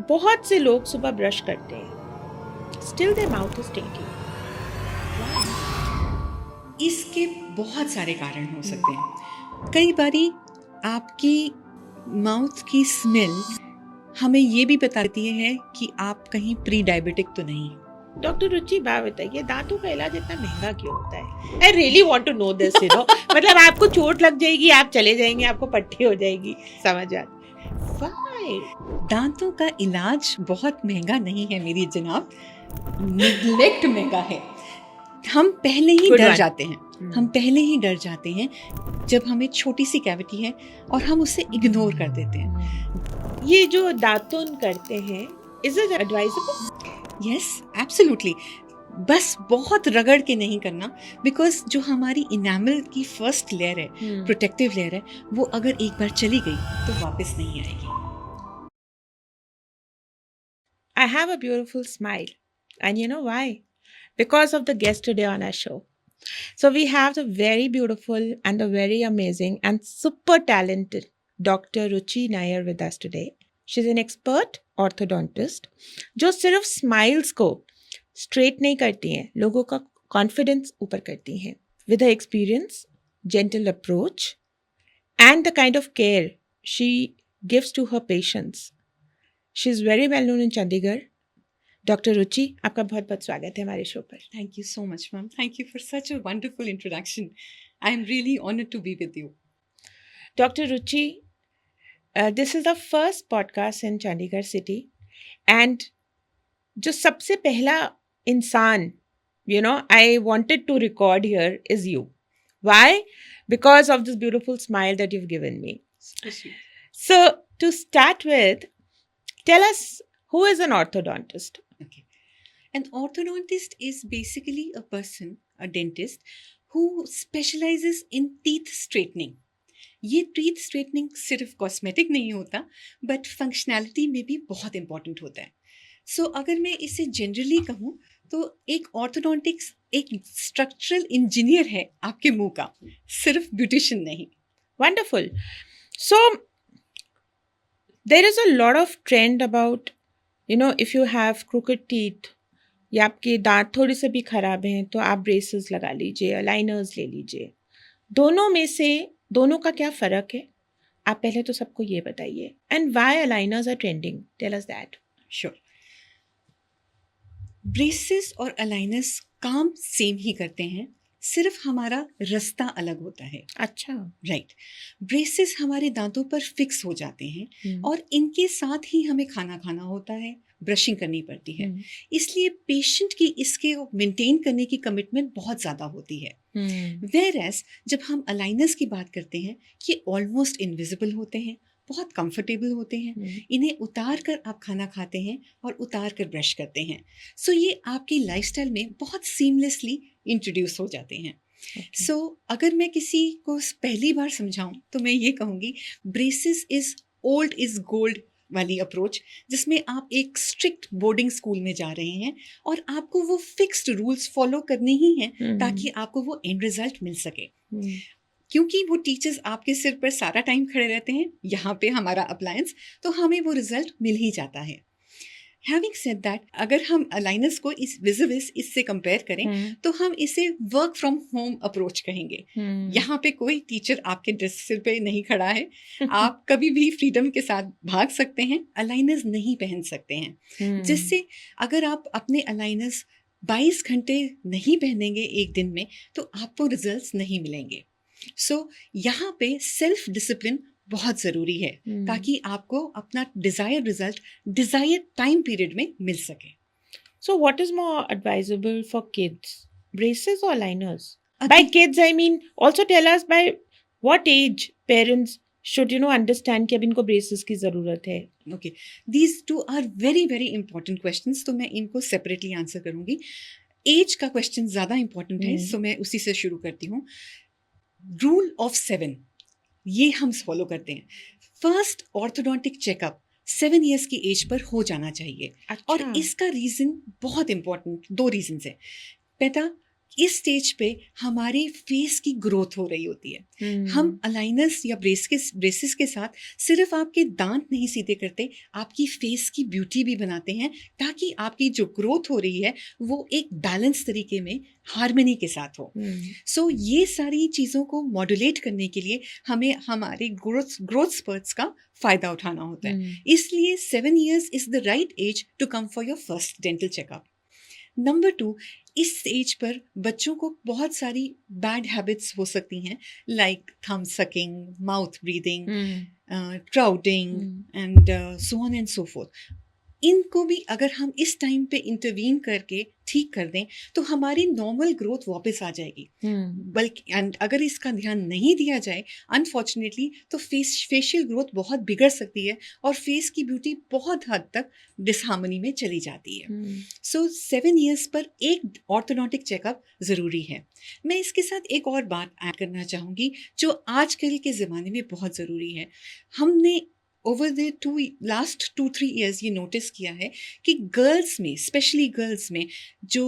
बहुत से लोग सुबह ब्रश करते हैं, still their mouth is stinking. इसके बहुत सारे कारण हो सकते हैं। कई बारी आपकी माउथ की स्मेल हमें ये भी बता देती है कि आप कहीं प्री डायबिटिक तो नहीं। डॉक्टर रुचि बात बताइए, दांतों का इलाज इतना महंगा क्यों होता है? I really want to know this, मतलब आपको चोट लग जाएगी, आप चले जाएंगे, आपको पट्टी हो जाएगी, समझ आ Why? दांतों का इलाज बहुत महंगा नहीं है मेरी जनाब, निग्लेक्ट महंगा है। हम पहले ही डर जाते हैं, हम पहले ही डर जाते हैं जब हमें छोटी सी कैविटी है और हम उसे इग्नोर कर देते हैं। ये जो दातुन करते हैं, is it advisable? Yes, absolutely. बस बहुत रगड़ के नहीं करना, बिकॉज जो हमारी इनामल की फर्स्ट लेयर है, प्रोटेक्टिव लेयर है, वो अगर एक बार चली गई तो वापस नहीं आएगी। I have a beautiful smile, and you know why? Because of the guest today on our show. So we have the very beautiful and the very amazing and super talented Dr. Ruchi Nair with us today. She's an expert orthodontist जो सिर्फ smiles को straight नहीं करती हैं, लोगों का confidence ऊपर करती हैं with her experience, gentle approach and the kind of care she gives to her patients. She is very well known in Chandigarh. Doctor Ruchi, आपका बहुत बहुत स्वागत है हमारे शो पर। Thank you so much ma'am, thank you for such a wonderful introduction. I am really honoured to be with you. Doctor Ruchi, this is the first podcast in Chandigarh city, and जो सबसे पहला इंसान I wanted to record here is you. Why? Because of this beautiful smile that you've given me. So to start with, tell us, who is an orthodontist? Okay. An orthodontist is basically a person, a dentist, who specializes in teeth straightening. ये teeth straightening सिर्फ cosmetic नहीं होता, but functionality में भी बहुत important होता है। सो अगर मैं इसे जनरली कहूँ तो एक ऑर्थोडोंटिक्स एक स्ट्रक्चरल इंजीनियर है आपके मुंह का, सिर्फ ब्यूटिशियन नहीं। Wonderful. So there is a lot of trend about, if you have crooked teeth या आपके दांत थोड़े से भी खराब हैं तो आप ब्रेसेस लगा लीजिए, अलाइनर्स ले लीजिए। दोनों में से दोनों का क्या फ़र्क है? आप पहले तो सबको ये बताइए, and why aligners are trending, tell us that. Sure. Braces और अलाइनर्स काम सेम ही करते हैं, सिर्फ हमारा रास्ता अलग होता है। अच्छा, राइट। ब्रेसेस हमारे दांतों पर फिक्स हो जाते हैं और इनके साथ ही हमें खाना खाना होता है, ब्रशिंग करनी पड़ती है, इसलिए पेशेंट की इसके मेंटेन करने की कमिटमेंट बहुत ज़्यादा होती है। वेयरएज जब हम अलाइनर्स की बात करते हैं, ये ऑलमोस्ट इनविजिबल होते हैं, बहुत कंफर्टेबल होते हैं, इन्हें उतार कर आप खाना खाते हैं और उतार कर ब्रश करते हैं। सो ये आपकी लाइफस्टाइल में बहुत सीमलेसली इंट्रोड्यूस हो जाते हैं। सो अगर मैं किसी को पहली बार समझाऊं तो मैं ये कहूँगी, braces is old is gold वाली अप्रोच, जिसमें आप एक स्ट्रिक्ट बोर्डिंग स्कूल में जा रहे हैं और आपको वो फिक्स्ड रूल्स फॉलो करने ही हैं ताकि आपको वो एंड रिजल्ट मिल सके। क्योंकि वो टीचर्स आपके सिर पर सारा टाइम खड़े रहते हैं, यहाँ पे हमारा अप्लायंस, तो हमें वो रिजल्ट मिल ही जाता है। हैविंग सेड दैट, अगर हम अलाइनर्स को इस विजिविस इससे कंपेयर करें तो हम इसे वर्क फ्रॉम होम अप्रोच कहेंगे। यहाँ पे कोई टीचर आपके डेस्क सिर पे नहीं खड़ा है, आप कभी भी फ्रीडम के साथ भाग सकते हैं, अलाइनर्स नहीं पहन सकते हैं, जिससे अगर आप अपने अलाइनर्स 22 घंटे नहीं पहनेंगे एक दिन में तो आपको रिजल्ट्स नहीं मिलेंगे। सो यहाँ पे सेल्फ डिसिप्लिन बहुत ज़रूरी है ताकि आपको अपना desire result desire time period में मिल सके। So what is more advisable for kids, braces और aligners? By kids I mean also tell us by what age parents should understand कि अब इनको ब्रेसेस की ज़रूरत है। Okay, these two are very very important questions, तो मैं इनको सेपरेटली आंसर करूँगी। एज का क्वेश्चन ज़्यादा इंपॉर्टेंट है, सो मैं उसी से शुरू करती हूँ। रूल ऑफ 7 ये हम फॉलो करते हैं। फर्स्ट ऑर्थोडोंटिक चेकअप 7 ईयर्स की एज पर हो जाना चाहिए। अच्छा। और इसका रीज़न बहुत इंपॉर्टेंट, 2 रीजंस है। पहला, इस स्टेज पे हमारी फेस की ग्रोथ हो रही होती है। हम अलाइनर्स या ब्रेसेस के साथ सिर्फ आपके दांत नहीं सीधे करते, आपकी फेस की ब्यूटी भी बनाते हैं, ताकि आपकी जो ग्रोथ हो रही है वो एक बैलेंस तरीके में हार्मनी के साथ हो। सो ये सारी चीज़ों को मॉड्यूलेट करने के लिए हमें हमारे ग्रोथ स्पर्ट्स का फ़ायदा उठाना होता है। इसलिए 7 years is the right age to come for your first dental checkup. Number 2, इस एज पर बच्चों को बहुत सारी बैड हैबिट्स हो सकती हैं, like thumb sucking, mouth breathing, crowding and so on and so fourth. इनको भी अगर हम इस टाइम पे इंटरवीन करके ठीक कर दें तो हमारी नॉर्मल ग्रोथ वापस आ जाएगी। बल्कि एंड अगर इसका ध्यान नहीं दिया जाए अनफॉर्चुनेटली तो फेशियल ग्रोथ बहुत बिगड़ सकती है और फेस की ब्यूटी बहुत हद तक डिसहार्मनी में चली जाती है। सो 7 years पर एक ऑर्थोडोंटिक चेकअप ज़रूरी है। मैं इसके साथ एक और बात ऐड करना चाहूँगी जो आजकल के ज़माने में बहुत ज़रूरी है। हमने ओवर द लास्ट 2-3 years ये नोटिस किया है कि गर्ल्स में, स्पेशली गर्ल्स में जो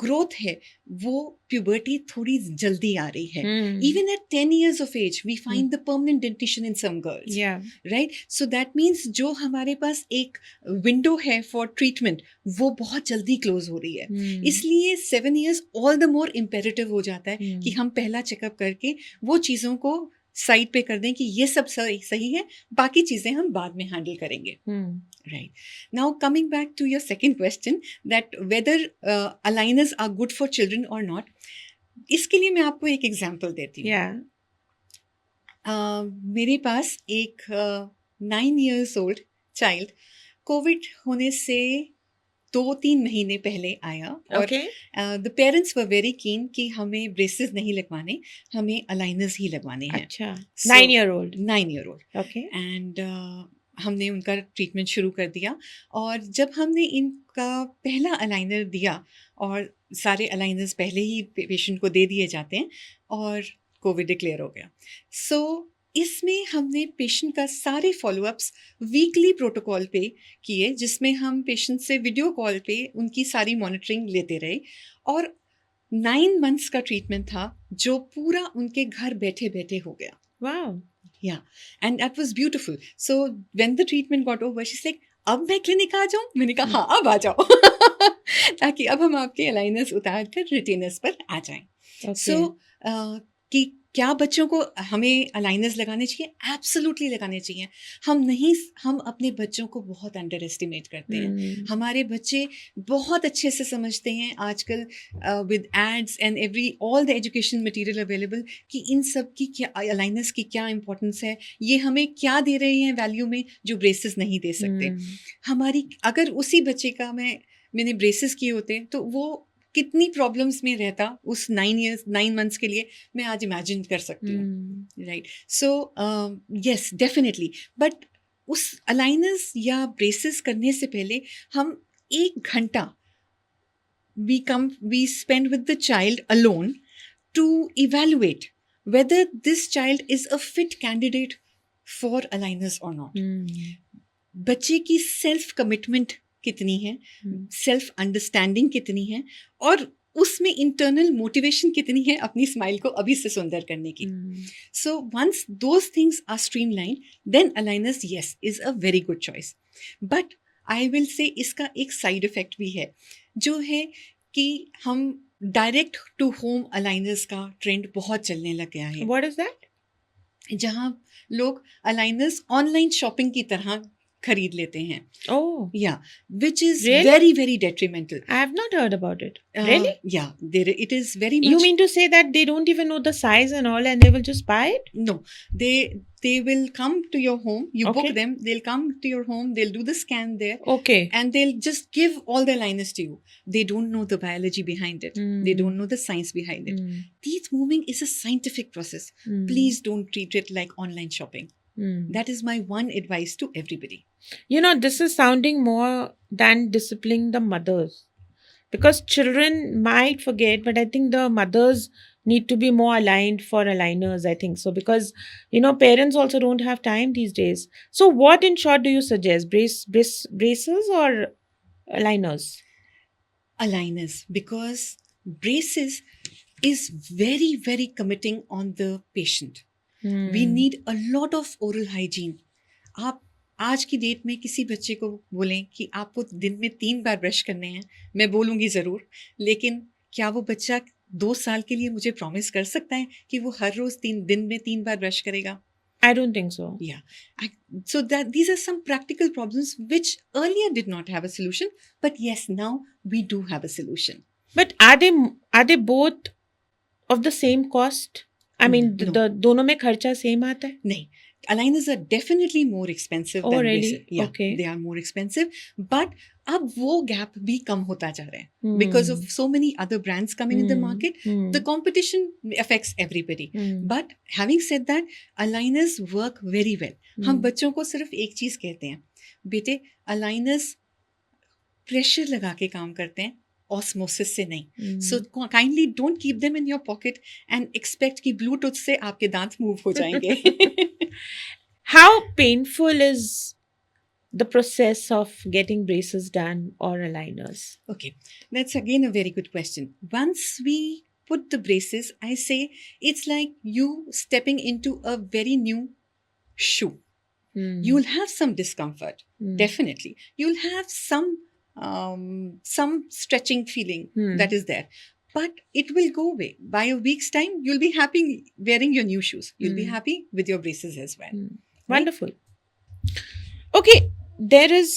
ग्रोथ है वो प्यूबर्टी थोड़ी जल्दी आ रही है। Even at 10 years of age we find the permanent dentition in some girls, right? So that means जो हमारे पास एक विंडो है फॉर ट्रीटमेंट वो बहुत जल्दी क्लोज हो रही है। इसलिए 7 years all the more imperative हो जाता है कि हम पहला चेकअप करके वो चीज़ों को साइड पे कर दें कि ये सब सही है, बाकी चीजें हम बाद में हैंडल करेंगे। Right, now coming back to your second question that whether aligners are good for children और नॉट, इसके लिए मैं आपको एक एग्जांपल देती हूँ। मेरे पास एक 9 years old चाइल्ड कोविड होने से 2-3 महीने पहले आया और the parents were very keen कि हमें ब्रेसेस नहीं लगवाने, हमें अलाइनर्स ही लगवाने हैं। अच्छा, 9 year old। ओके। एंड हमने उनका ट्रीटमेंट शुरू कर दिया और जब हमने इनका पहला अलाइनर दिया, और सारे अलाइनर्स पहले ही पेशेंट को दे दिए जाते हैं, और कोविड डिक्लेयर हो गया। सो इसमें हमने पेशेंट का सारे फॉलोअप्स वीकली प्रोटोकॉल पे किए, जिसमें हम पेशेंट से वीडियो कॉल पे उनकी सारी मॉनिटरिंग लेते रहे, और 9 months का ट्रीटमेंट था जो पूरा उनके घर बैठे बैठे हो गया। वाओ, या and that was beautiful. So when the treatment got over she said अब मैं क्लिनिक आ जाऊं? मैंने कहा हाँ, अब आ जाओ ताकि अब हम आपके अलाइनर्स उतार कर रिटेनर्स पर आ जाएं। सो कि क्या बच्चों को हमें अलाइनर्स लगाने चाहिए? एब्सोल्युटली लगाने चाहिए। हम अपने बच्चों को बहुत अंडर एस्टिमेट करते हैं। हमारे बच्चे बहुत अच्छे से समझते हैं आजकल with aids and all the education material available कि इन सब की क्या, अलाइनर्स की क्या इंपॉर्टेंस है, ये हमें क्या दे रहे हैं वैल्यू में जो ब्रेसेस नहीं दे सकते। हमारी अगर उसी बच्चे का मैंने ब्रेसेस किए होते तो वो कितनी प्रॉब्लम्स में रहता उस 9 months के लिए, मैं आज इमेजिन कर सकती हूँ। Right, so yes definitely, but उस अलाइनर्स या ब्रेसेस करने से पहले हम 1 घंटा we spend with the child alone to evaluate whether this child is a fit candidate for aligners or not. बच्चे की सेल्फ कमिटमेंट कितनी है, सेल्फ अंडरस्टैंडिंग कितनी है, और उसमें इंटरनल मोटिवेशन कितनी है अपनी स्माइल को अभी से सुंदर करने की। So once those things are streamline, then aligners yes is a very good choice. But I will say इसका एक साइड इफेक्ट भी है, जो है कि हम डायरेक्ट टू होम अलाइनर्स का ट्रेंड बहुत चलने लग गया है। What is that? जहाँ लोग अलाइनर्स ऑनलाइन शॉपिंग की तरह खरीद लेते हैं। Oh, yeah, which is really? very, very detrimental. I have not heard about it. Really? Yeah, it is very much. You mean to say that they don't even know the size and all, and they will just buy it? No, they will come to your home. You Okay. book them. They'll come to your home. They'll do the scan there, Okay. and they'll just give all the aligners to you. They don't know the biology behind it. They don't know the science behind it. Teeth moving is a scientific process. Please don't treat it like online shopping. That is my one advice to everybody. You know, this is sounding more than disciplining the mothers, because children might forget, but I think the mothers need to be more aligned for aligners, I think so, because parents also don't have time these days. So what in short do you suggest, braces or aligners? Aligners, because braces is very, very committing on the patient. We Hmm. need a lot of oral hygiene. आप आज की date में किसी बच्चे को बोलें कि आपको दिन में 3 बार ब्रश करने हैं, मैं बोलूँगी ज़रूर, लेकिन क्या वो बच्चा 2 साल के लिए मुझे प्रॉमिस कर सकता है कि वो हर रोज़ 3 दिन में 3 बार ब्रश करेगा? I don't think so. Yeah. So that these are some practical problems which earlier did not have a solution, but yes, now we do have a solution. But are they both of the same cost? I mean, No. the दोनों में खर्चा same आता है? नहीं, aligners are definitely more expensive Oh, than really? braces. Yeah, Okay. they are more expensive. But अब वो gap भी कम होता जा रहा है Hmm. because of so many other brands coming in the Hmm. market. Hmm. The competition affects everybody. Hmm. But having said that, aligners work very well. हम Hmm. बच्चों को सिर्फ एक चीज कहते हैं, बेटे aligners प्रेशर लगा के काम करते हैं, ऑस्मोसिस से नहीं. Hmm. So kindly don't keep them in your pocket and expect कि ब्लूटूथ से आपके दांत मूव हो जाएंगे. How painful is the process of getting braces done or aligners? Okay, that's again a very good question. Once we put the braces, I say it's like you stepping into a very new shoe. Hmm. You'll have some discomfort, Hmm. definitely. You'll have some stretching feeling Hmm. that is there. But it will go away. By a week's time, you'll be happy wearing your new shoes. You'll be Hmm. happy with your braces as well. Hmm. Wonderful. Okay, there is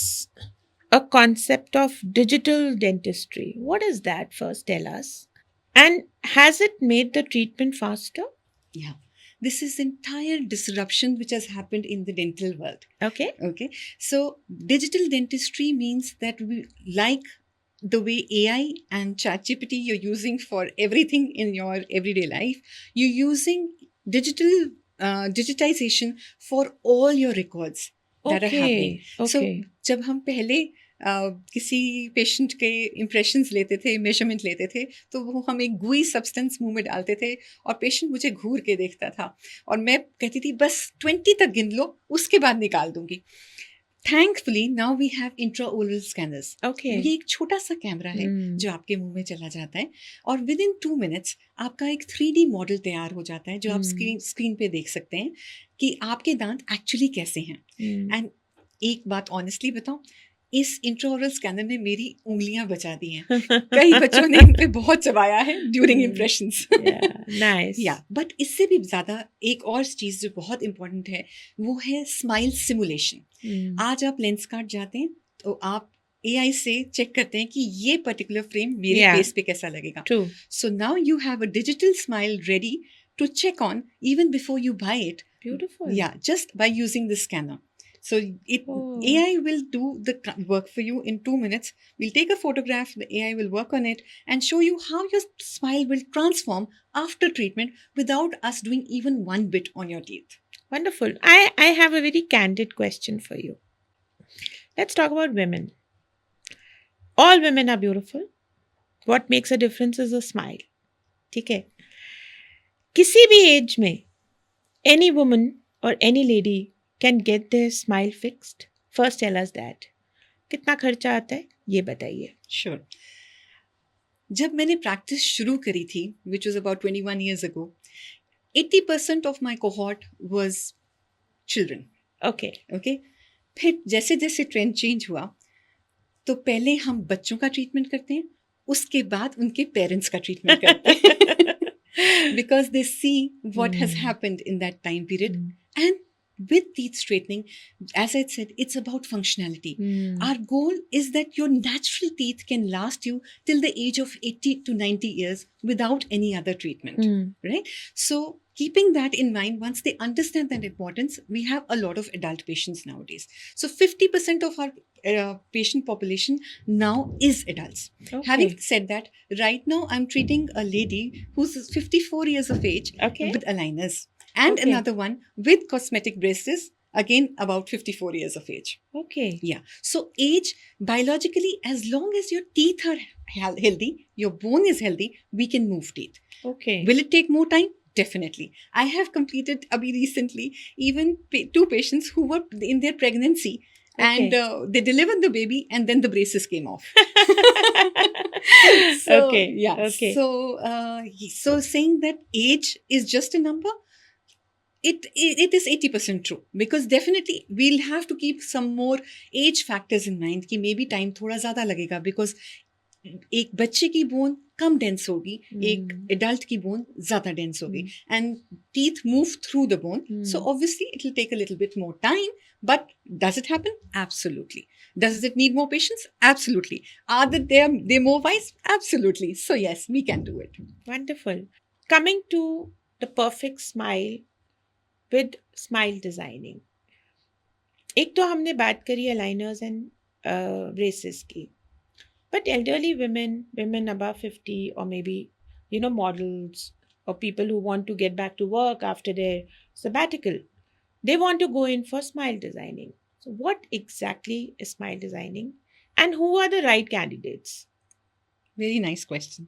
a concept of digital dentistry. What is that? First, tell us. And has it made the treatment faster? Yeah. This is entire disruption which has happened in the dental world. Okay. Okay. So digital dentistry means that we, like the way AI and ChatGPT you're using for everything in your everyday life, you're using digitization for all your records that are happening. Okay. So Okay. जब हम पहले किसी patient के impressions लेते थे, measurement लेते थे, तो वो हम एक गुई सब्सटेंस मुंह में डालते थे और पेशेंट मुझे घूर के देखता था और मैं कहती थी बस 20 तक गिन लो, उसके बाद निकाल दूंगी. Thankfully now we have intraoral scanners. Okay. ये एक छोटा सा कैमरा है Hmm. जो आपके मुंह में चला जाता है और विद इन 2 मिनट्स आपका एक 3D मॉडल तैयार हो जाता है जो आप Hmm. स्क्रीन पे देख सकते हैं कि आपके दांत एक्चुअली कैसे हैं. Hmm. एंड एक बात ऑनेस्टली बताऊं, इस इंट्राओरल स्कैनर ने मेरी उंगलियां बचा दी हैं. कई बच्चों ने इन पे बहुत चबाया है ड्यूरिंग इम्प्रेशंस. Yeah. Nice. या बट इससे भी ज्यादा एक और चीज जो बहुत इंपॉर्टेंट है वो है स्माइल सिमुलेशन. Hmm. आज आप लेंस कार्ड जाते हैं तो आप AI से चेक करते हैं कि ये पर्टिकुलर फ्रेम मेरे Yeah. फेस पे कैसा लगेगा. True. So now you have a digital smile ready to check on even before you buy it. Beautiful. Yeah, just by using the scanner. So Oh. AI will do the work for you in 2 minutes. We'll take a photograph, the AI will work on it and show you how your smile will transform after treatment without us doing even one bit on your teeth. Wonderful. I have a very candid question for you. Let's talk about women. All women are beautiful. What makes a difference is a smile. ठीक है. किसी भी as में any woman or any lady can get their smile fixed. First tell us that. कितना खर्चा आता है ये बताइए. Sure. जब मैंने प्रैक्टिस शुरू करी थी, which was about 21 years ago, 80% of my cohort was children. Okay. Okay? फिर जैसे जैसे ट्रेंड चेंज हुआ, तो पहले हम बच्चों का ट्रीटमेंट करते हैं, उसके बाद उनके पेरेंट्स का ट्रीटमेंट करते हैं. Because they see what has Hmm. happened in that time period. Hmm. And with teeth straightening, as I said, it's about functionality. Hmm. Our goal is that your natural teeth can last you till the age of 80 to 90 years without any other treatment. Hmm. Right? So, keeping that in mind, once they understand that importance, we have a lot of adult patients nowadays. So, 50% of our patient population now is adults. Okay. Having said that, right now I'm treating a lady who's 54 years of age Okay. with aligners and Okay. another one with cosmetic braces, again about 54 years of age. Okay. Yeah. So age, biologically, as long as your teeth are healthy, your bone is healthy, we can move teeth. Okay. Will it take more time? Definitely. I have completed recently even 2 patients who were in their pregnancy and Okay. they delivered the baby, and then the braces came off. So Okay. yeah, Okay. so saying that age is just a number, it is 80% true, because definitely we'll have to keep some more age factors in mind कि maybe time थोड़ा ज़्यादा लगेगा, because एक बच्चे की bone कम dense होगी, एक adult की बोन ज़्यादा डेंस होगी, and teeth move through the bone, so obviously it will take a little bit more time, but does it happen? Absolutely. Does it need more patience? Absolutely. Are they more wise? Absolutely. So yes, we can do it. Wonderful. Coming to the perfect smile with smile designing. एक तो हमने बात करी aligners and braces की. But elderly women above 50, or maybe, models or people who want to get back to work after their sabbatical, they want to go in for smile designing. So, what exactly is smile designing, and who are the right candidates? Very nice question.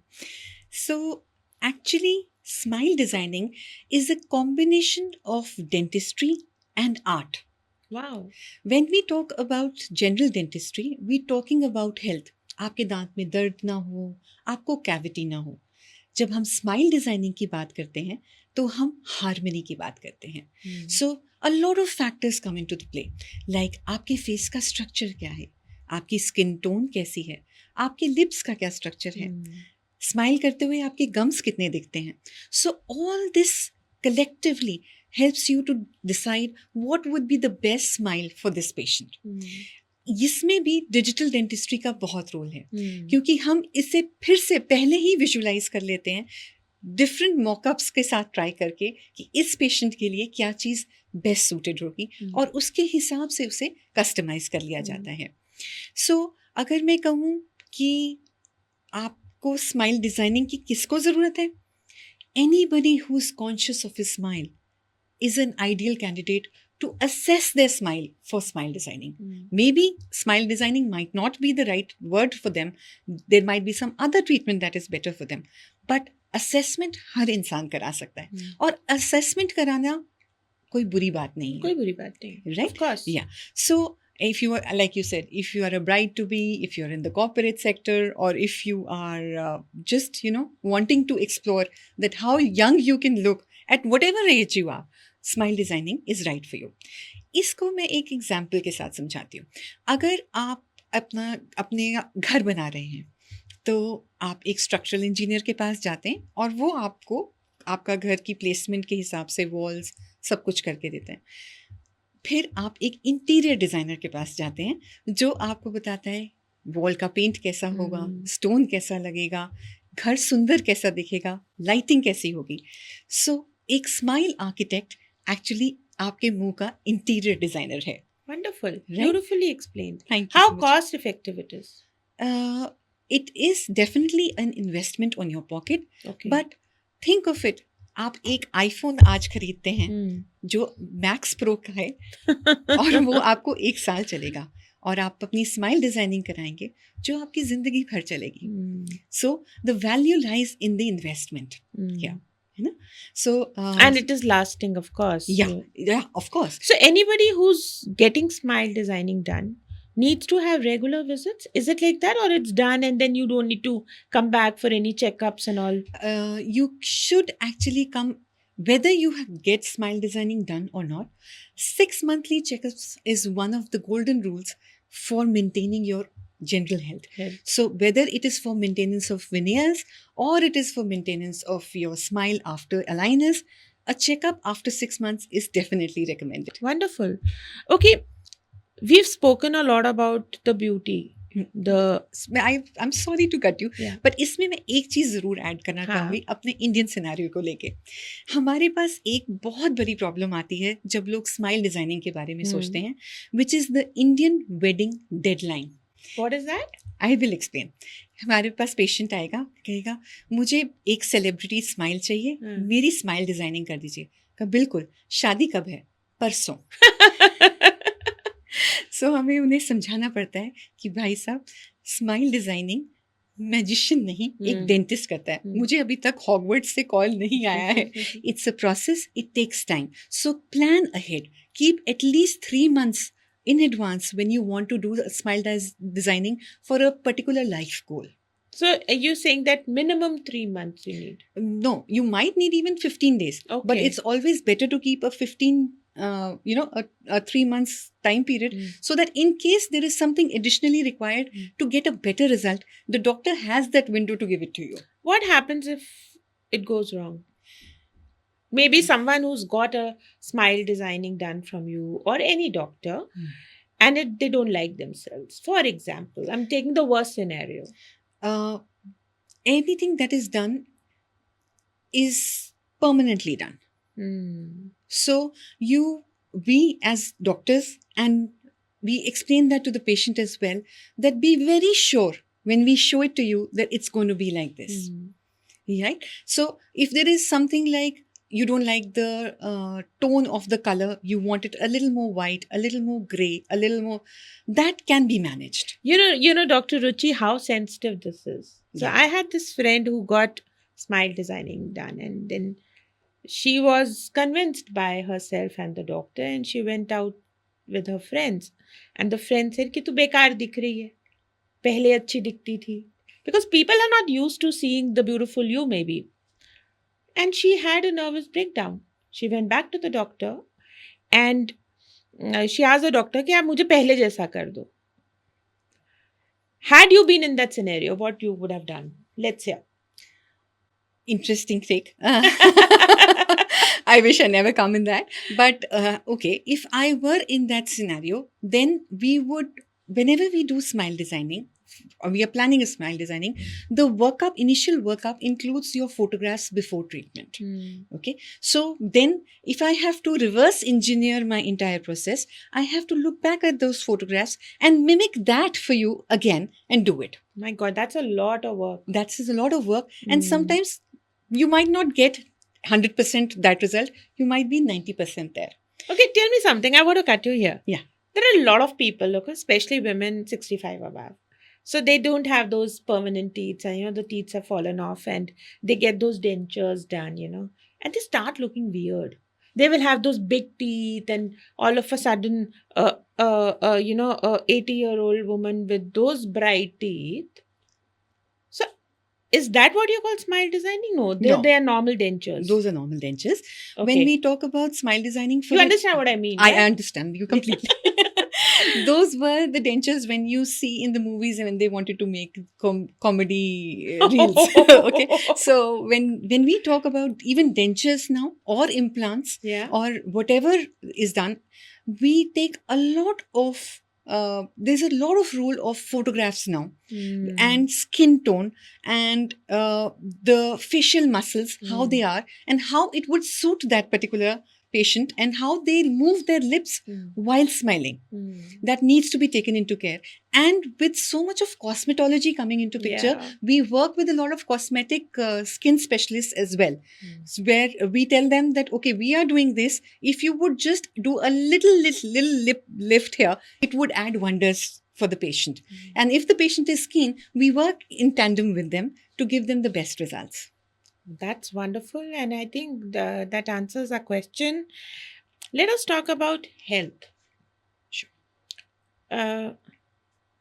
So, actually, smile designing is a combination of dentistry and art. Wow. When we talk about general dentistry, we're talking about health. आपके दांत में दर्द ना हो, आपको cavity ना हो. जब हम स्माइल डिजाइनिंग की बात करते हैं तो हम हार्मनी की बात करते हैं. So a lot of factors come into the play, like आपके फेस का स्ट्रक्चर क्या है, आपकी स्किन टोन कैसी है, आपके लिप्स का क्या स्ट्रक्चर है, स्माइल करते हुए आपके गम्स कितने दिखते हैं. So all this collectively helps you to decide what would be the best smile for this patient. इसमें भी डिजिटल डेंटिस्ट्री का बहुत रोल है, क्योंकि हम इसे फिर से पहले ही विजुलाइज कर लेते हैं डिफरेंट मॉकअप्स के साथ ट्राई करके कि इस पेशेंट के लिए क्या चीज़ बेस्ट सूटेड होगी, और उसके हिसाब से उसे कस्टमाइज कर लिया जाता है. सो अगर मैं कहूँ कि आपको स्माइल डिज़ाइनिंग की किसको ज़रूरत है, anybody who is conscious of his smile is an ideal candidate to assess their smile for smile designing. Maybe smile designing might not be the right word for them. There might be some other treatment that is better for them. But assessment हर इंसान करा सकता है, और assessment कराना कोई बुरी बात नहीं है. कोई बुरी बात नहीं. Right? Of course. Yeah. So if you are, like you said, if you are a bride to be, if you're in the corporate sector, or if you are just wanting to explore that how young you can look at whatever age you are, smile designing is right for you. इसको मैं एक example के साथ समझाती हूँ. अगर आप अपने घर बना रहे हैं तो आप एक स्ट्रक्चरल इंजीनियर के पास जाते हैं और वो आपको आपका घर की प्लेसमेंट के हिसाब से वॉल्स सब कुछ करके देते हैं. फिर आप एक इंटीरियर डिज़ाइनर के पास जाते हैं जो आपको बताता है वॉल का पेंट कैसा होगा, स्टोन कैसा लगेगा, घर सुंदर कैसा दिखेगा, लाइटिंग कैसी होगी. सो एक स्माइल आर्किटेक्ट एक्चुअली आपके मुंह का इंटीरियर डिजाइनर है. Wonderful. Right? Beautifully explained. Thank you How so much. cost effective it is? It is definitely an investment on your pocket. Okay. But think of it. आप एक iPhone आज खरीदते हैं जो मैक्स प्रो का है और वो आपको 1 साल चलेगा, और आप अपनी स्माइल डिजाइनिंग कराएंगे जो आपकी जिंदगी भर चलेगी. So the value lies in the investment. है ना? So and it is lasting, of course. Yeah, of course. So anybody who's getting smile designing done needs to have regular visits. Is it like that, or it's done and then you don't need to come back for any checkups and all? You should actually come whether you get smile designing done or not. 6 monthly checkups is one of the golden rules for maintaining your general health. So whether it is for maintenance of veneers or it is for maintenance of your smile after aligners, a checkup after 6 months is definitely recommended. Wonderful. Okay, we've spoken a lot about the beauty. I'm sorry to cut you, but इसमें मैं एक चीज़ ज़रूर add करना चाहूँगी अपने Indian scenario को लेके. हमारे पास एक बहुत बड़ी प्रॉब्लम आती है जब लोग स्माइल डिज़ाइनिंग के बारे में सोचते हैं, which is the Indian wedding deadline. What is that? I will explain. हमारे पास पेशेंट आएगा, कहेगा मुझे एक सेलिब्रिटी स्माइल चाहिए, मेरी स्माइल डिजाइनिंग कर दीजिए. कहा बिल्कुल, शादी कब है? परसों. सो हमें उन्हें समझाना पड़ता है कि भाई साहब स्माइल डिजाइनिंग मैजिशियन नहीं, एक डेंटिस्ट करता है. मुझे अभी तक हॉगवर्ट्स से कॉल नहीं आया है. It's a process, it takes time. So plan ahead, keep at least 3 months in advance when you want to do the smile designing for a particular life goal. So are you saying that minimum 3 months you need? No, you might need even 15 days, but Okay. it's always better to keep a 15 a 3 months time period, Mm. so that in case there is something additionally required Mm. to get a better result, the doctor has that window to give it to you. What happens if it goes wrong? Maybe someone who's got a smile designing done from you or any doctor, and they don't like themselves. For example, I'm taking the worst scenario. uh, Anything that is done is permanently done. Hmm. So we as doctors, and we explain that to the patient as well, that be very sure when we show it to you that it's going to be like this. Hmm. Right? So if there is something like you don't like the tone of the color, you want it a little more white, a little more gray, a little more, that can be managed. You know, Dr. Ruchi, how sensitive this is. So Yeah. I had this friend who got smile designing done, and then she was convinced by herself and the doctor, and she went out with her friends. And the friend said कि तू बेकार दिख रही है, पहले अच्छी दिखती थी. Because people are not used to seeing the beautiful you, maybe. And she had a nervous breakdown. She went back to the doctor and she asked the doctor कि आप मुझे पहले जैसा कर दो. Had you been in that scenario, what you would have done? Let's hear. Interesting take. I wish I never come in that. But okay, if I were in that scenario, then we would, whenever we do smile designing, or we are planning a smile designing, the initial workup includes your photographs before treatment. Okay. So then if I have to reverse engineer my entire process, I have to look back at those photographs and mimic that for you again and do it. My God, that's a lot of work. That is a lot of work. And sometimes you might not get 100% that result. You might be 90% there. Okay, tell me something. I want to cut you here. Yeah. There are a lot of people, look, especially women 65 above. So they don't have those permanent teeth, and the teeth have fallen off, and they get those dentures done, and they start looking weird. They will have those big teeth, and all of a sudden, 80-year-old woman with those bright teeth. So is that what you call smile designing? No, No. they are normal dentures. Those are normal dentures. Okay. When we talk about smile designing, You understand what I mean? I right? understand you completely. Those were the dentures when you see in the movies and when they wanted to make comedy reels. Okay, so when we talk about even dentures now or implants, Yeah. or whatever is done, we take a lot of there's a lot of rule of photographs now, and skin tone, and the facial muscles, how they are, and how it would suit that particular patient, and how they move their lips while smiling. That needs to be taken into care. And with so much of cosmetology coming into picture, Yeah. we work with a lot of cosmetic skin specialists as well, where we tell them that, okay, we are doing this. If you would just do a little lip lift here, it would add wonders for the patient. And if the patient is keen, we work in tandem with them to give them the best results. That's wonderful. And I think that answers our question. Let us talk about health. Sure.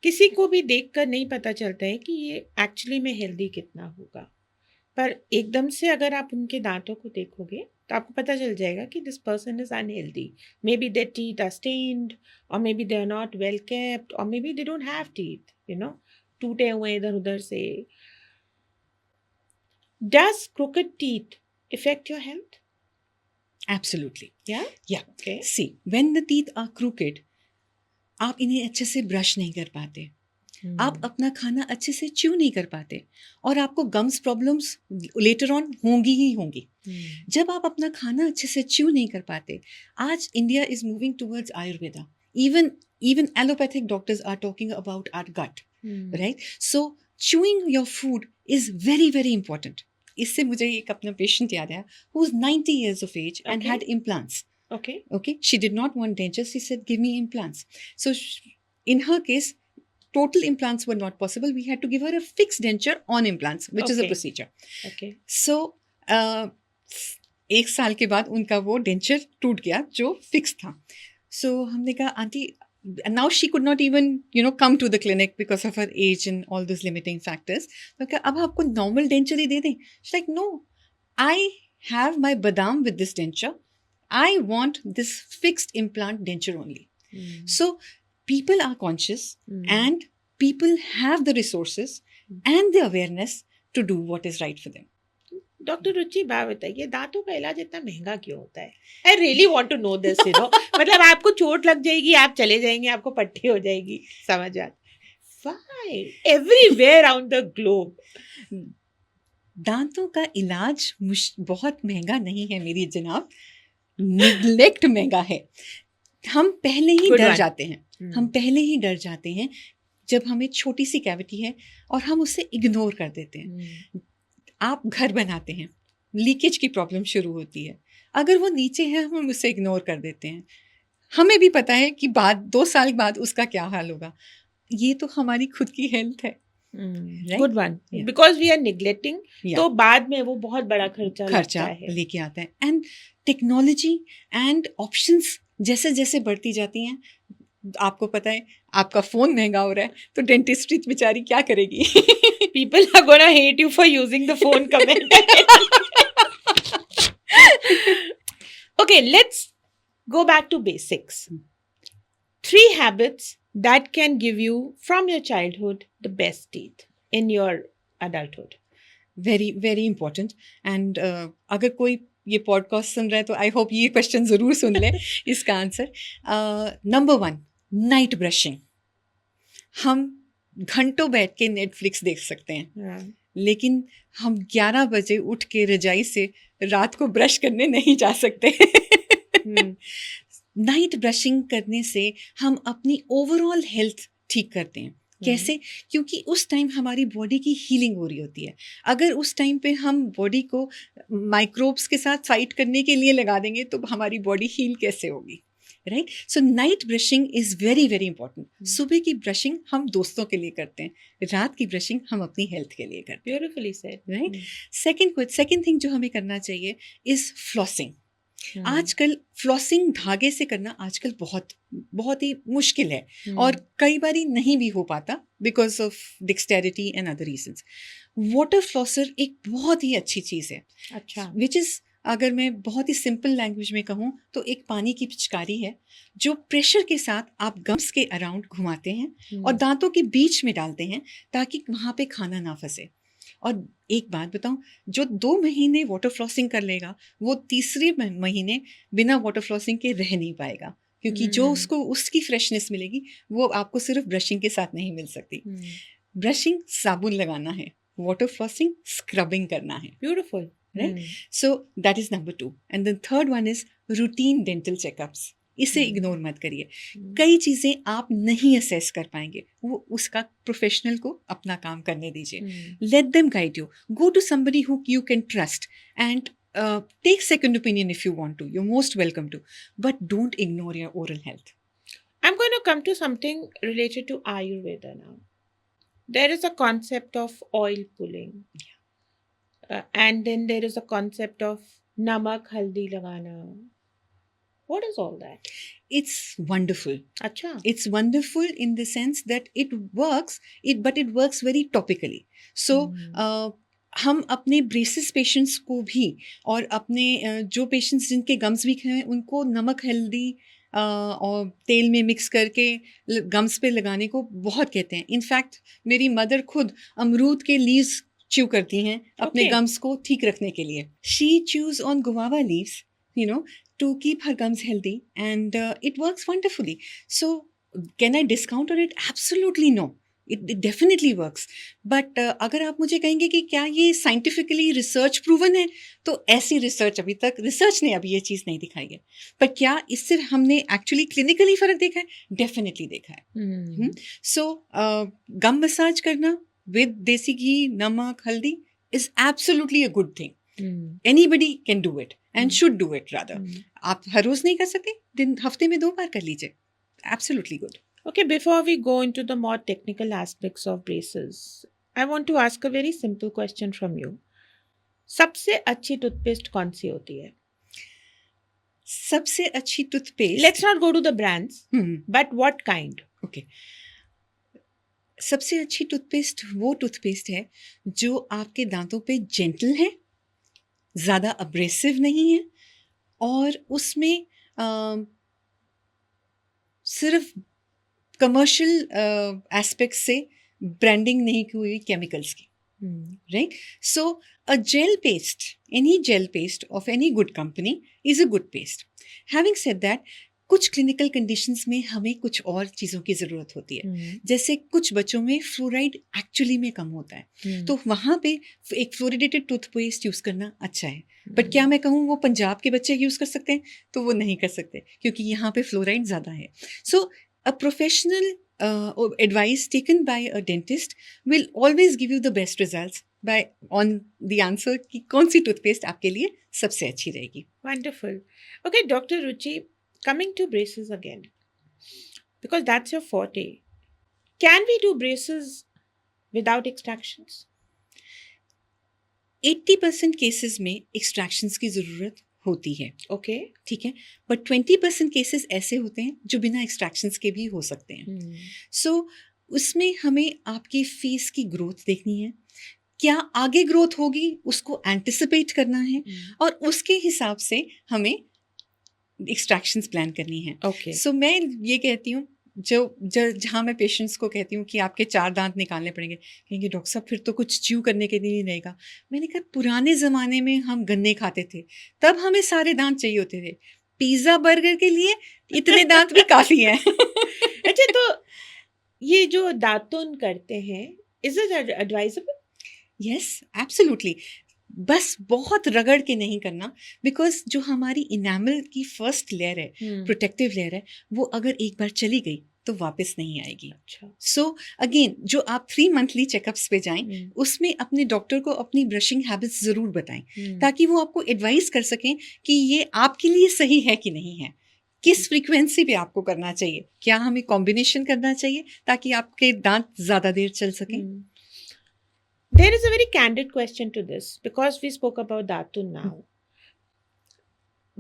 किसी को भी देखकर नहीं पता चलता है कि ये एक्चुअली में हेल्दी कितना होगा, पर एकदम से अगर आप उनके दांतों को देखोगे तो आपको पता चल जाएगा कि this person is unhealthy. Maybe their teeth are stained, और maybe they are not well kept, और maybe they don't have teeth, टूटे हुए इधर उधर से. Does crooked teeth affect your health? Absolutely. Yeah? Yeah. Okay. See, when the teeth are crooked, आप इन्हें अच्छे से ब्रश नहीं कर पाते, आप अपना खाना अच्छे से च्यू नहीं कर पाते, और आपको गम्स प्रॉब्लम्स लेटर ऑन होंगी ही होंगी. जब आप अपना खाना अच्छे से च्यू नहीं कर पाते, आज India is moving towards Ayurveda. Even allopathic doctors are talking about our gut, right? So chewing your food is very, very important. इससे मुझे एक अपना patient याद आया who was 90 years of age and Okay. had implants. Okay. She did not want dentures. She said, give me implants. So in her case, total implants were not possible. We had to give her a fixed denture on implants, which is a Okay. procedure. Okay. So एक साल के बाद उनका वो denture टूट गया जो fix था. सो हमने कहा, aunty now she could not even come to the clinic because of her age and all those limiting factors. तो क्या अब आपको normal denture ही दे दें? She's like, no, I have my badam with this denture. I want this fixed implant denture only. So people are conscious and people have the resources and the awareness to do what is right for them. Doctor Ruchi बात बताइए, दांतों का इलाज इतना महंगा क्यों होता है? I really want to know this, मतलब आपको चोट लग जाएगी, आप चले जाएंगे, आपको पट्टी हो जाएगी, समझ आ why everywhere around the globe? दांतों का इलाज बहुत महंगा नहीं है मेरी जनाब, निग्लेक्ट महंगा है. हम पहले ही डर जाते हैं, हम पहले ही डर जाते हैं जब हमें छोटी सी कैविटी है और हम उसे इग्नोर कर देते हैं. आप घर बनाते हैं, लीकेज की प्रॉब्लम शुरू होती है, अगर वो नीचे है हम उसे इग्नोर कर देते हैं. हमें भी पता है कि बाद 2 साल बाद उसका क्या हाल होगा. ये तो हमारी खुद की हेल्थ है. Good one, because we are neglecting, तो बाद में वो बहुत बड़ा खर्चा लेके आता है. एंड टेक्नोलॉजी एंड ऑप्शंस जैसे जैसे बढ़ती जाती हैं, आपको पता है आपका फोन महंगा हो रहा है तो डेंटिस्ट्री बेचारी क्या करेगी. People are gonna hate you for using the phone comment. Okay, let's go back to basics. 3 habits that can give you from your childhood the best teeth in your adulthood. Very very important. And अगर कोई ये podcast सुन रहा है तो I hope ये question ज़रूर सुन ले. इसका आंसर नंबर 1, नाइट ब्रशिंग. हम घंटों बैठ के नेटफ्लिक्स देख सकते हैं, लेकिन हम 11 बजे उठ के रजाई से रात को ब्रश करने नहीं जा सकते. नाइट ब्रशिंग करने से हम अपनी ओवरऑल हेल्थ ठीक करते हैं. कैसे? क्योंकि उस टाइम हमारी बॉडी की हीलिंग हो रही होती है. अगर उस टाइम पे हम बॉडी को माइक्रोब्स के साथ फाइट करने के लिए लगा देंगे तो हमारी बॉडी हील कैसे होगी, right? So night brushing is very very important. सुबह की ब्रशिंग हम दोस्तों के लिए करते हैं, रात की ब्रशिंग हम अपनी हेल्थ के लिए करते हैं. Beautifully said, right? Second thing जो हमें करना चाहिए इज़ फ्लॉसिंग. आजकल फ्लॉसिंग धागे से करना आजकल बहुत बहुत ही मुश्किल है, और कई बार नहीं भी हो पाता because of dexterity and other reasons. Water flosser एक बहुत ही अच्छी चीज़ है. अच्छा. विच इज़, अगर मैं बहुत ही सिंपल लैंग्वेज में कहूँ तो एक पानी की पिचकारी है जो प्रेशर के साथ आप गम्स के अराउंड घुमाते हैं और दांतों के बीच में डालते हैं ताकि वहाँ पे खाना ना फंसे. और एक बात बताऊं, जो 2 महीने वाटर फ्लॉसिंग कर लेगा वो तीसरे महीने बिना वाटर फ्लॉसिंग के रह नहीं पाएगा, क्योंकि जो उसको उसकी फ्रेशनेस मिलेगी वो आपको सिर्फ ब्रशिंग के साथ नहीं मिल सकती. ब्रशिंग साबुन लगाना है, वाटर फ्लॉसिंग स्क्रबिंग करना है. Beautiful, right? So that is number 2. And the third one is routine dental checkups. इसे इग्नोर मत करिए. कई चीज़ें आप नहीं असेस कर पाएंगे, वो उसका प्रोफेशनल को अपना काम करने दीजिए. Let them guide you. Go to somebody who you can trust and take second opinion if you want to. You're most welcome to. But don't ignore your oral health. I'm going to come to something related to Ayurveda now. There is a concept of oil pulling. And then there is a concept of namak haldi lagana. What is all that? It's wonderful. Acha. It's wonderful in the sense that it works, but it works very topically. So, हम अपने braces patients को भी और अपने जो patients जिनके gums week हैं उनको नमक हल्दी और तेल में मिक्स करके गम्स पे लगाने को बहुत कहते हैं. इनफैक्ट मेरी मदर खुद अमरूद के लीव्स च्यू करती हैं अपने गम्स को ठीक रखने के लिए. She choose on guava leaves, to keep her gums healthy, and it works wonderfully. So can I discount on it? Absolutely no. It definitely works. But अगर आप मुझे कहेंगे कि क्या ये साइंटिफिकली रिसर्च प्रूवन है, तो ऐसी रिसर्च अभी तक रिसर्च ने अभी ये चीज़ नहीं दिखाई है. पर क्या इससे हमने एक्चुअली क्लिनिकली फ़र्क देखा है? डेफिनेटली देखा है. सो गम मसाज करना विद देसी घी, नमक, हल्दी is absolutely a good thing. Anybody can do it and should do it rather. आप हर रोज नहीं कर सकते, हफ्ते में 2 बार कर लीजिए. Absolutely good. Okay, before we go into the more technical aspects of braces, I want to ask a very simple question from you. सबसे अच्छी टूथपेस्ट कौन सी होती है? सबसे अच्छी toothpaste, Let's not go to the brands, but what kind? Okay, सबसे अच्छी toothpaste वो टूथपेस्ट है जो आपके दांतों पे जेंटल है, ज़्यादा अब्रेसिव नहीं है, और उसमें सिर्फ कमर्शियल एस्पेक्ट से ब्रांडिंग नहीं की हुई केमिकल्स की, right? So a gel paste, any gel paste of any good company is a good paste. Having said that, कुछ क्लिनिकल कंडीशंस में हमें कुछ और चीज़ों की ज़रूरत होती है, जैसे कुछ बच्चों में फ्लोराइड एक्चुअली में कम होता है, तो वहाँ पे एक फ्लोरिडेटेड टूथपेस्ट यूज़ करना अच्छा है। बट क्या मैं कहूँ वो पंजाब के बच्चे यूज़ कर सकते हैं? तो वो नहीं कर सकते, क्योंकि यहाँ पे फ्लोराइड ज़्यादा है। सो a professional advice taken by a dentist will always give you the best results by on the answer कि कौन सी टूथपेस्ट आपके लिए सबसे अच्छी रहेगी। Wonderful. Okay, Dr. Ruchi, coming to braces again, because that's your forte. Can we do braces without extractions? 80% cases में extractions की ज़रूरत होती है, Okay. ठीक है, बट 20% केसेस ऐसे होते हैं जो बिना एक्सट्रैक्शंस के भी हो सकते हैं। सो उसमें हमें आपकी फेस की ग्रोथ देखनी है, क्या आगे ग्रोथ होगी उसको एंटिसिपेट करना है, और उसके हिसाब से हमें एक्सट्रैक्शंस प्लान करनी है। Okay. सो मैं ये कहती हूँ, जहाँ मैं पेशेंट्स को कहती हूँ कि आपके 4 दांत निकालने पड़ेंगे, कहेंगे डॉक्टर साहब फिर तो कुछ च्यू करने के लिए नहीं रहेगा। मैंने कहा पुराने ज़माने में हम गन्ने खाते थे, तब हमें सारे दांत चाहिए होते थे, पिज़्ज़ा बर्गर के लिए इतने दांत भी काफ़ी हैं। अच्छा, तो ये जो दातुन करते हैं, is it advisable? Yes, absolutely, बस बहुत रगड़ के नहीं करना, बिकॉज जो हमारी इनामल की फर्स्ट लेयर है, प्रोटेक्टिव लेयर है, वो अगर एक बार चली गई तो वापस नहीं आएगी। अच्छा। सो अगेन जो आप 3 मंथली चेकअप्स पे जाएं, उसमें अपने डॉक्टर को अपनी ब्रशिंग हैबिट्स जरूर बताएं, ताकि वो आपको एडवाइस कर सकें कि ये आपके लिए सही है कि नहीं है, किस फ्रीक्वेंसी पे आपको करना चाहिए, क्या हमें कॉम्बिनेशन करना चाहिए ताकि आपके दांत ज्यादा देर चल सकें। There is a very candid question to this because we spoke about दातुन now.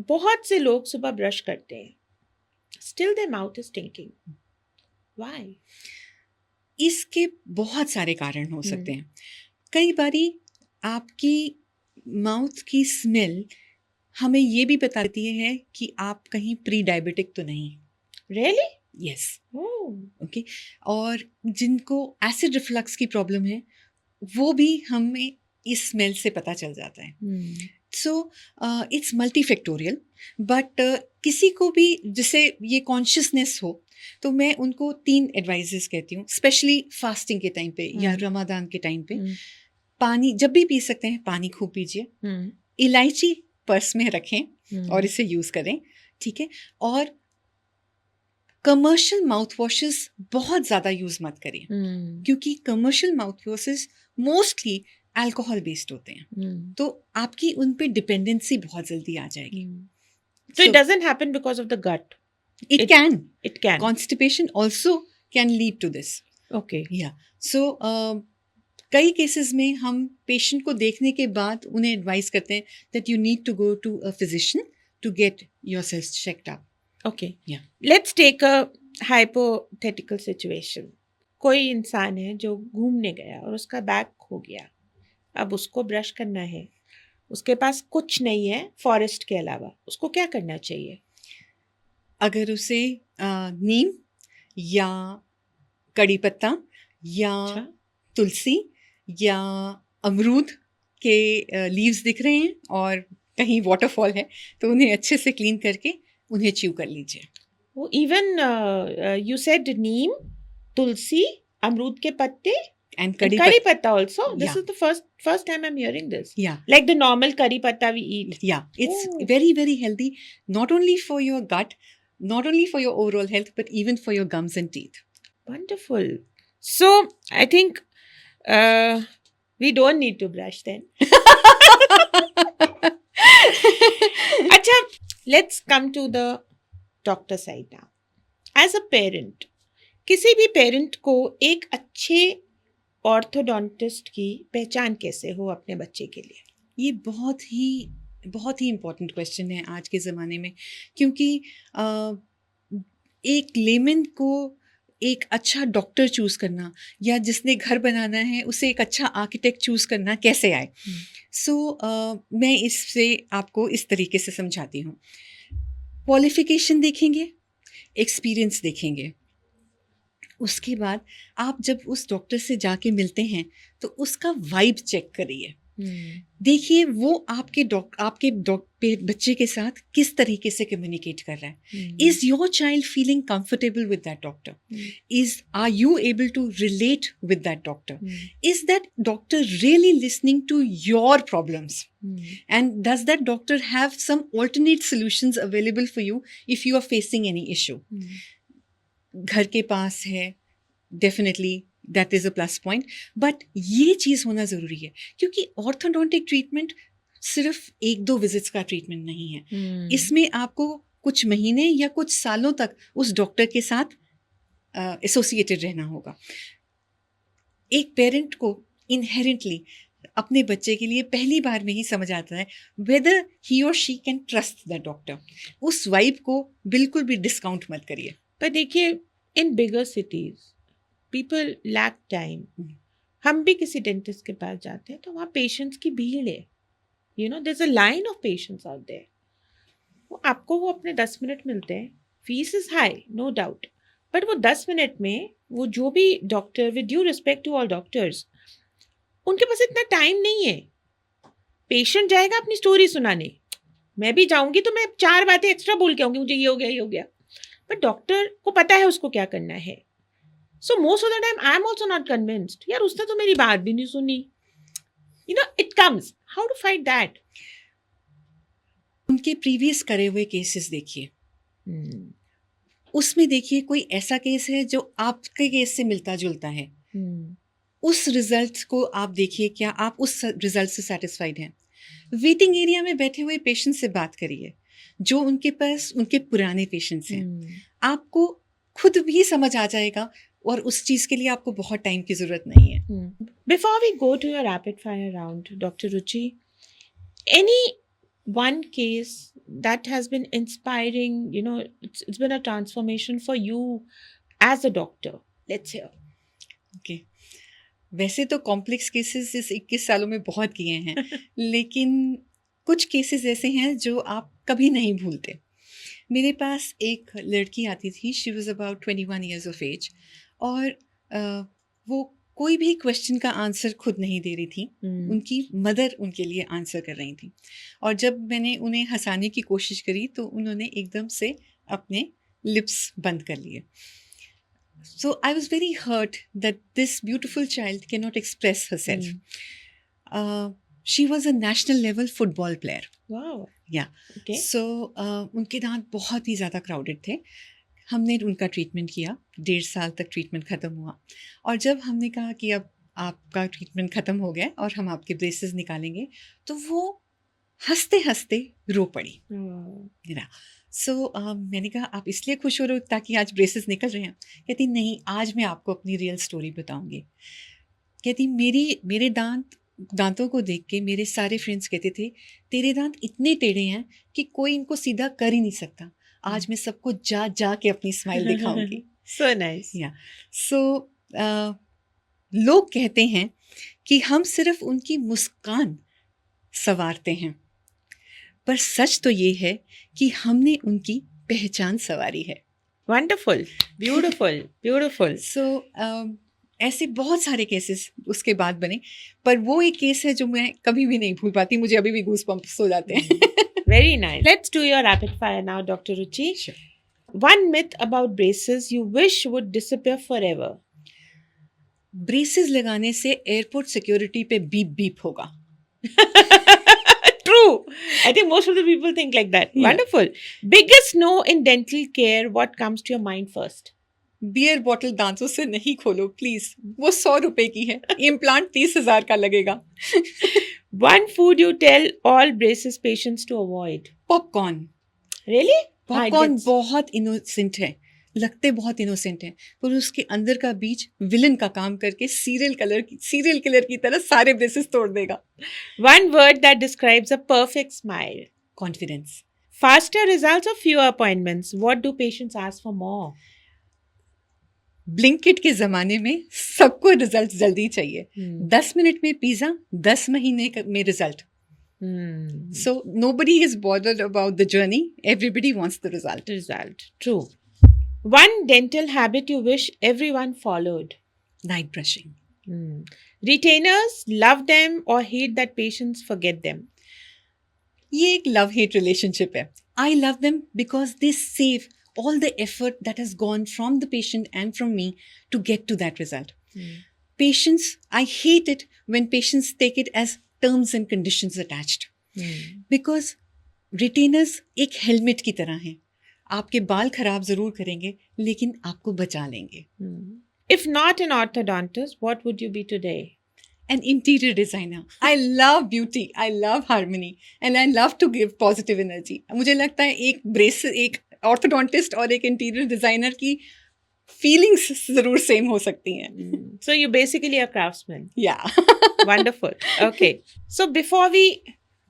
बहुत से लोग सुबह ब्रश करते हैं, still their mouth is stinking. Why? इसके बहुत सारे कारण हो सकते हैं। कई बारी आपकी माउथ की स्मेल हमें ये भी बता देती है कि आप कहीं प्री डायबिटिक तो नहीं। Really? Yes, Oh. ओके। और जिनको एसिड रिफ्लक्स की प्रॉब्लम है वो भी हमें इस स्मेल से पता चल जाता है। सो इट्स मल्टीफैक्टोरियल, बट किसी को भी जिसे ये कॉन्शियसनेस हो तो मैं उनको 3 एडवाइजेस कहती हूँ, स्पेशली फास्टिंग के टाइम पे या रमादान के टाइम पे। पानी जब भी पी सकते हैं, पानी खूब पीजिए, इलायची पर्स में रखें और इसे यूज करें, ठीक है। और कमर्शियल माउथ वॉशेस बहुत ज़्यादा यूज मत करें, क्योंकि commercial mouth washes mostly alcohol based होते हैं, तो आपकी उन पे डिपेंडेंसी बहुत जल्दी आ जाएगी। So it doesn't happen because of the gut. It can. It can. Constipation also can lead to this. Okay. Yeah. So कई केसेस में हम पेशेंट को देखने के बाद उन्हें एडवाइस करते हैं that you need to go to a physician to get yourself checked up. Okay. Yeah. Let's take a hypothetical situation. कोई इंसान है जो घूमने गया और उसका बैग खो गया, अब उसको ब्रश करना है, उसके पास कुछ नहीं है फॉरेस्ट के अलावा, उसको क्या करना चाहिए? अगर उसे नीम या कड़ी पत्ता या तुलसी या अमरूद के लीव्स दिख रहे हैं और कहीं वाटरफॉल है तो उन्हें अच्छे से क्लीन करके उन्हें च्यू कर लीजिए। वो इवन यू सेड नीम, तुलसी, अमरूद के पत्ते and curry patta also. This Yeah. is the first time I'm hearing this. Yeah. Like the normal curry patta we eat. Yeah, it's Oh. very, very healthy, not only for your gut, not only for your overall health, but even for your gums and teeth. Wonderful. So I think we don't need to brush then. Acha, let's come to the doctor side now. As a parent, किसी भी parent को एक अच्छे orthodontist की पहचान कैसे हो अपने बच्चे के लिए? ये बहुत ही बहुत ही इम्पोर्टेंट क्वेश्चन है आज के ज़माने में, क्योंकि एक लेमन को एक अच्छा डॉक्टर चूज़ करना या जिसने घर बनाना है उसे एक अच्छा आर्किटेक्ट चूज़ करना कैसे आए। सो मैं इससे आपको इस तरीके से समझाती हूँ। क्वालिफिकेशन देखेंगे, एक्सपीरियंस देखेंगे, उसके बाद आप जब उस डॉक्टर से जाके मिलते हैं तो उसका वाइब चेक करिए। देखिए वो आपके बच्चे के साथ किस तरीके से कम्युनिकेट कर रहा है। Is your child feeling comfortable with that doctor? Are you able to relate with that doctor? Is that doctor really listening to your problems? And does that doctor have some alternate solutions available for you if you are facing any issue? घर के पास है, definitely that is a plus point, but ये चीज़ होना ज़रूरी है, क्योंकि ऑर्थोडोंटिक ट्रीटमेंट सिर्फ 1-2 विजिट्स का ट्रीटमेंट नहीं है। इसमें आपको कुछ महीने या कुछ सालों तक उस डॉक्टर के साथ एसोसिएटेड रहना होगा। एक पेरेंट को इनहेरेंटली अपने बच्चे के लिए पहली बार में ही समझ आता है वेदर ही और she can trust the doctor. उस वाइब को बिल्कुल भी डिस्काउंट मत करिए। पर देखिए, इन बिगर सिटीज पीपल लैक टाइम। हम भी किसी डेंटिस्ट के पास जाते हैं तो वहाँ पेशेंट्स की भीड़ है, you know, there is a line of patients out there. वो अपने 10 मिनट मिलते हैं, fees is high no doubt, but वो 10 मिनट में वो जो भी doctor, with due respect to all doctors, उनके पास इतना टाइम नहीं है। पेशेंट जाएगा अपनी स्टोरी सुनाने, मैं भी जाऊंगी तो मैं 4 बातें एक्स्ट्रा बोल के आऊंगी, मुझे ये हो गया ये हो गया, बट डॉक्टर को पता है उसको क्या करना है। So most of the time I am also not convinced, यार उसने तो मेरी बात भी नहीं सुनी। You know, it comes, how to fight that? उनके प्रीवियस करे हुए केसेस देखिए, उसमें देखिए कोई ऐसा केस है जो आपके केस से मिलता जुलता है, उस रिजल्ट को आप देखिए, क्या आप उस रिजल्ट से सेटिस्फाइड हैं? वेटिंग एरिया में बैठे हुए पेशेंट से बात करिए जो उनके पास उनके पुराने पेशेंट्स हैं। आपको खुद भी समझ आ जाएगा, और उस चीज के लिए आपको बहुत टाइम की जरूरत नहीं है। Before we go to your rapid fire round, doctor Ruchi, any one case that has been inspiring, you know, it's been a transformation for you as a doctor, let's say? Okay. वैसे तो complex cases इस 21 सालों में बहुत किए हैं लेकिन कुछ केसेस ऐसे हैं जो आप कभी नहीं भूलते। मेरे पास एक लड़की आती थी, she was about 21 years of age, और वो कोई भी क्वेश्चन का आंसर खुद नहीं दे रही थी। उनकी मदर उनके लिए आंसर कर रही थी, और जब मैंने उन्हें हंसाने की कोशिश करी तो उन्होंने एकदम से अपने लिप्स बंद कर लिए। So I was very hurt that this beautiful child cannot express herself. She was a national level football player. Wow. Yeah. Okay. So उनके दांत बहुत ही ज़्यादा crowded थे। हमने उनका ट्रीटमेंट किया, 1.5 साल तक ट्रीटमेंट ख़त्म हुआ, और जब हमने कहा कि अब आपका ट्रीटमेंट ख़त्म हो गया और हम आपके ब्रेसेस निकालेंगे, तो वो हंसते हंसते रो पड़ी। सो मैंने कहा आप इसलिए खुश हो रहे हो ताकि आज ब्रेसेस निकल रहे हैं? कहती नहीं, आज मैं आपको अपनी रियल स्टोरी बताऊंगी। कहती मेरे दांतों को देख के मेरे सारे फ्रेंड्स कहते थे तेरे दांत इतने टेढ़े हैं कि कोई इनको सीधा कर ही नहीं सकता। आज मैं सबको जा के अपनी स्माइल दिखाऊंगी। So nice. या सो लोग कहते हैं कि हम सिर्फ उनकी मुस्कान संवारते हैं, पर सच तो ये है कि हमने उनकी पहचान संवारी है। Wonderful, beautiful, beautiful. सो ऐसे बहुत सारे केसेस उसके बाद बने, पर वो एक केस है जो मैं कभी भी नहीं भूल पाती, मुझे अभी भी गूज बम्प्स हो जाते हैं। Very nice. Let's do your rapid fire now, Dr. Ruchi. Sure. One myth about braces you wish would disappear forever. Braces लगाने से एयरपोर्ट सिक्योरिटी पे बीप बीप होगा। True. I think most of the people think like that. Yeah. Wonderful. Biggest no in dental care, what comes to your mind first? Beer bottle दांतों से नहीं खोलो please, वो 100 रुपए की है, इम्प्लांट 30,000 का लगेगा। One food you tell all braces patients to avoid. Popcorn. Really? Popcorn बहुत इनोसेंट है, लगते बहुत इनोसेंट हैं, पर उसके अंदर का बीज विलन का काम करके सीरियल किलर की तरह सारे ब्रेसेस तोड़ देगा। One word that describes a perfect smile. Confidence. Faster results or fewer appointments? What do patients ask for more? Blinkit के ज़माने में सबको रिजल्ट जल्दी चाहिए। Hmm. 10 मिनट में पिज़्ज़ा, 10 महीने में result. Hmm. So nobody is bothered about the journey. Everybody wants the result. Result. True. One dental habit you wish everyone followed. Night brushing. Hmm. Retainers love them or hate that patients forget them. ये एक love hate relationship है. I love them because they save all the effort that has gone from the patient and from me to get to that result. Hmm. Patients, I hate it when patients take it as terms and conditions attached. Hmm. Because retainers एक helmet की तरह हैं. आपके बाल खराब जरूर करेंगे लेकिन आपको बचा लेंगे. Hmm. If not an orthodontist, what would you be today? An interior designer. I love beauty, I love harmony and I love to give positive energy. मुझे लगता है एक ऑर्थोडोंटिस्ट और एक इंटीरियर डिजाइनर की फीलिंग्स जरूर सेम हो सकती हैं. Hmm. So you're basically a craftsman. Yeah. Wonderful. Okay. So before we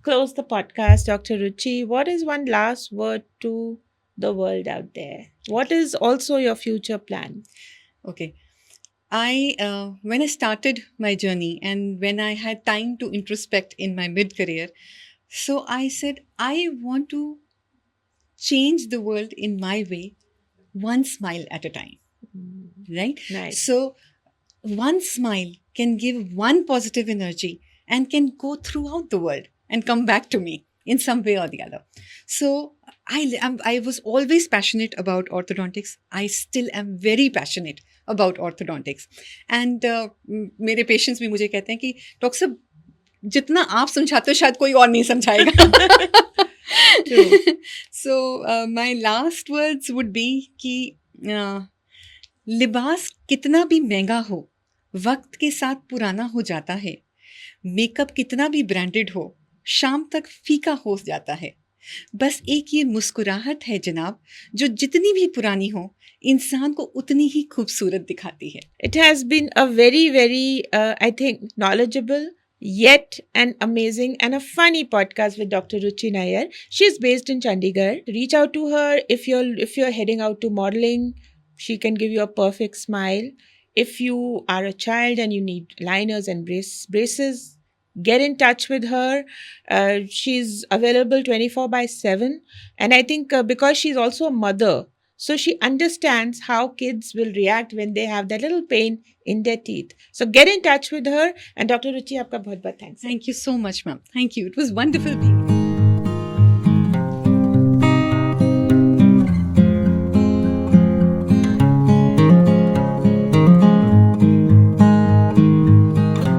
close the podcast, Dr. Ruchi, what is one last word to the world out there? What is also your future plan? Okay. When I started my journey and when I had time to introspect in my mid-career, so I said, I want to change the world in my way, one smile at a time, right? Nice. So one smile can give one positive energy and can go throughout the world and come back to me in some way or the other. So I was always passionate about orthodontics. I still am very passionate about orthodontics. And मेरे patients भी मुझे कहते हैं कि doctor साहब जितना आप समझाते हो शायद कोई और नहीं समझाएगा. True. So my last words would be कि लिबास कितना भी महंगा हो वक्त के साथ पुराना हो जाता है. मेकअप कितना भी ब्रांडेड हो शाम तक फीका हो जाता है. बस एक ये मुस्कुराहट है जनाब जो जितनी भी पुरानी हो इंसान को उतनी ही खूबसूरत दिखाती है. It has been a very, very, I think, knowledgeable, yet an amazing and a funny podcast with Dr. Ruchi Nair. She's based in Chandigarh. Reach out to her if you're heading out to modeling. She can give you a perfect smile. If you are a child and you need liners and braces, get in touch with her. She's available 24/7. And I think because she's also a mother, so she understands how kids will react when they have that little pain in their teeth. So get in touch with her. And Dr. Ruchi, aapka bahut bahut thanks. Thank you so much, ma'am. Thank you. It was wonderful being here.